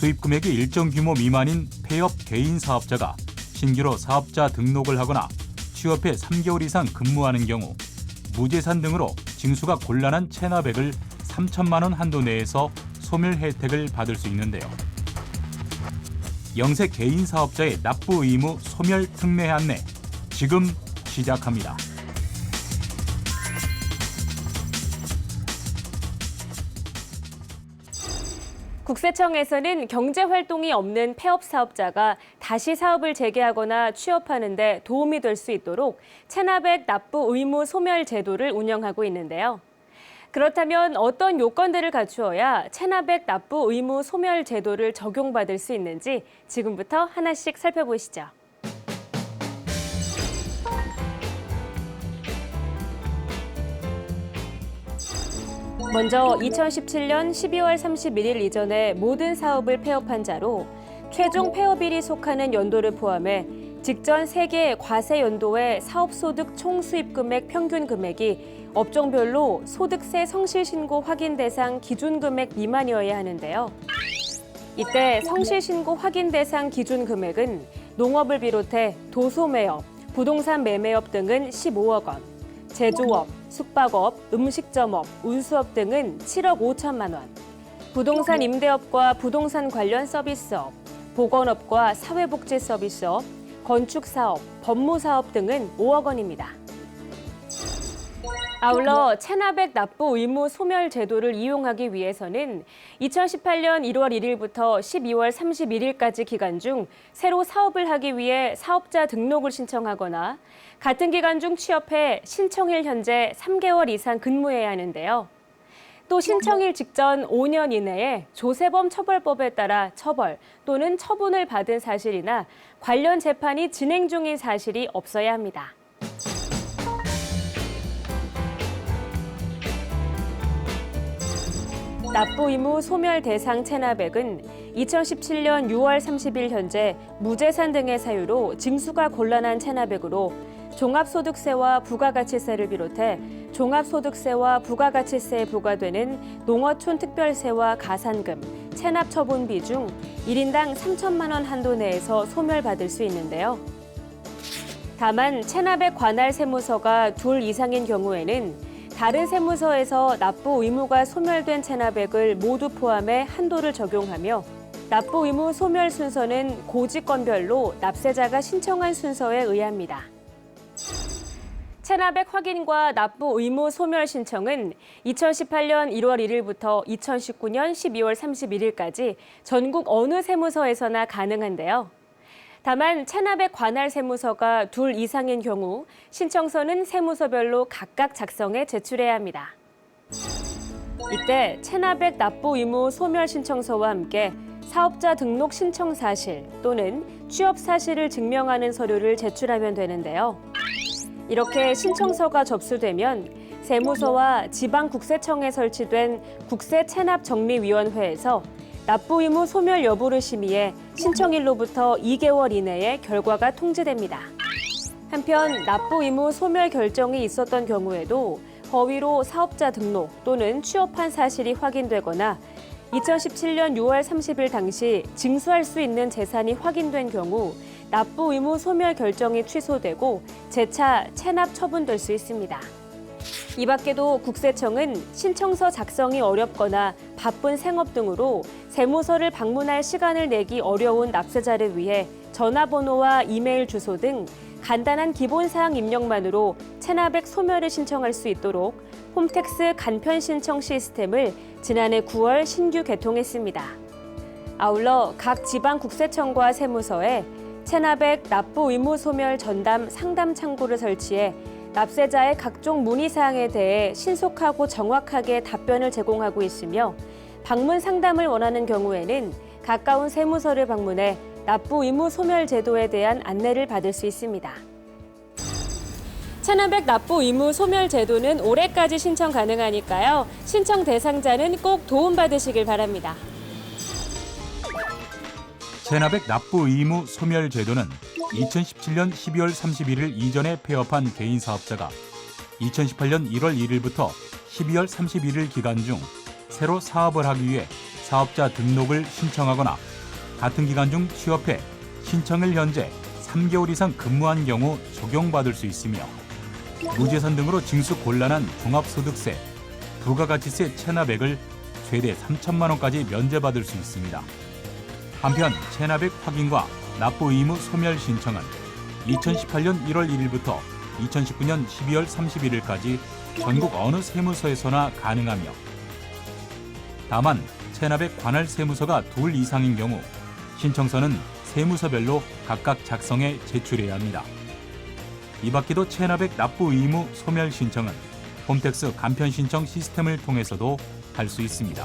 수입 금액이 일정 규모 미만인 폐업 개인 사업자가 신규로 사업자 등록을 하거나 취업해 3개월 이상 근무하는 경우 무재산 등으로 징수가 곤란한 체납액을 3천만 원 한도 내에서 소멸 혜택을 받을 수 있는데요. 영세 개인 사업자의 납부 의무 소멸 특례 안내 지금 시작합니다. 국세청에서는 경제활동이 없는 폐업 사업자가 다시 사업을 재개하거나 취업하는 데 도움이 될 수 있도록 체납액 납부 의무 소멸 제도를 운영하고 있는데요. 그렇다면 어떤 요건들을 갖추어야 체납액 납부 의무 소멸 제도를 적용받을 수 있는지 지금부터 하나씩 살펴보시죠. 먼저 2017년 12월 31일 이전에 모든 사업을 폐업한 자로 최종 폐업일이 속하는 연도를 포함해 직전 3개 과세 연도의 사업소득 총수입금액 평균 금액이 업종별로 소득세 성실신고 확인 대상 기준금액 미만이어야 하는데요. 이때 성실신고 확인 대상 기준 금액은 농업을 비롯해 도소매업, 부동산 매매업 등은 15억 원, 제조업, 숙박업, 음식점업, 운수업 등은 7억 5천만 원, 부동산 임대업과 부동산 관련 서비스업, 보건업과 사회복지 서비스업, 건축사업, 법무사업 등은 5억 원입니다. 아울러 체납액 납부 의무 소멸 제도를 이용하기 위해서는 2018년 1월 1일부터 12월 31일까지 기간 중 새로 사업을 하기 위해 사업자 등록을 신청하거나 같은 기간 중 취업해 신청일 현재 3개월 이상 근무해야 하는데요. 또 신청일 직전 5년 이내에 조세범 처벌법에 따라 처벌 또는 처분을 받은 사실이나 관련 재판이 진행 중인 사실이 없어야 합니다. 납부 의무 소멸 대상 체납액은 2017년 6월 30일 현재 무재산 등의 사유로 징수가 곤란한 체납액으로 종합소득세와 부가가치세를 비롯해 종합소득세와 부가가치세에 부과되는 농어촌 특별세와 가산금, 체납처분비 중 1인당 3천만 원 한도 내에서 소멸받을 수 있는데요. 다만 체납액 관할 세무서가 2 이상인 경우에는 다른 세무서에서 납부 의무가 소멸된 체납액을 모두 포함해 한도를 적용하며 납부 의무 소멸 순서는 고지건별로 납세자가 신청한 순서에 의합니다. 체납액 확인과 납부 의무 소멸 신청은 2018년 1월 1일부터 2019년 12월 31일까지 전국 어느 세무서에서나 가능한데요. 다만 체납액 관할 세무서가 2 이상인 경우 신청서는 세무서별로 각각 작성해 제출해야 합니다. 이때 체납액 납부 의무 소멸 신청서와 함께 사업자 등록 신청 사실 또는 취업 사실을 증명하는 서류를 제출하면 되는데요. 이렇게 신청서가 접수되면 세무서와 지방국세청에 설치된 국세체납정리위원회에서 납부 의무 소멸 여부를 심의해 신청일로부터 2개월 이내에 결과가 통지됩니다. 한편 납부 의무 소멸 결정이 있었던 경우에도 허위로 사업자 등록 또는 취업한 사실이 확인되거나 2017년 6월 30일 당시 징수할 수 있는 재산이 확인된 경우 납부 의무 소멸 결정이 취소되고 재차 체납 처분될 수 있습니다. 이 밖에도 국세청은 신청서 작성이 어렵거나 바쁜 생업 등으로 세무서를 방문할 시간을 내기 어려운 납세자를 위해 전화번호와 이메일 주소 등 간단한 기본사항 입력만으로 체납액 소멸을 신청할 수 있도록 홈택스 간편 신청 시스템을 지난해 9월 신규 개통했습니다. 아울러 각 지방국세청과 세무서에 체납액 납부 의무 소멸 전담 상담 창구를 설치해 납세자의 각종 문의사항에 대해 신속하고 정확하게 답변을 제공하고 있으며 방문 상담을 원하는 경우에는 가까운 세무서를 방문해 납부 의무 소멸 제도에 대한 안내를 받을 수 있습니다. 체납액 납부 의무 소멸 제도는 올해까지 신청 가능하니까요. 신청 대상자는 꼭 도움받으시길 바랍니다. 체납액 납부 의무 소멸 제도는 2017년 12월 31일 이전에 폐업한 개인 사업자가 2018년 1월 1일부터 12월 31일 기간 중 새로 사업을 하기 위해 사업자 등록을 신청하거나 같은 기간 중 취업해 신청을 현재 3개월 이상 근무한 경우 적용받을 수 있으며 무재산 등으로 징수 곤란한 종합소득세, 부가가치세 체납액을 최대 3천만 원까지 면제받을 수 있습니다. 한편 체납액 확인과 납부 의무 소멸 신청은 2018년 1월 1일부터 2019년 12월 31일까지 전국 어느 세무서에서나 가능하며 다만 체납액 관할 세무서가 2 이상인 경우 신청서는 세무서별로 각각 작성해 제출해야 합니다. 이 밖에도 체납액 납부 의무 소멸 신청은 홈택스 간편 신청 시스템을 통해서도 할 수 있습니다.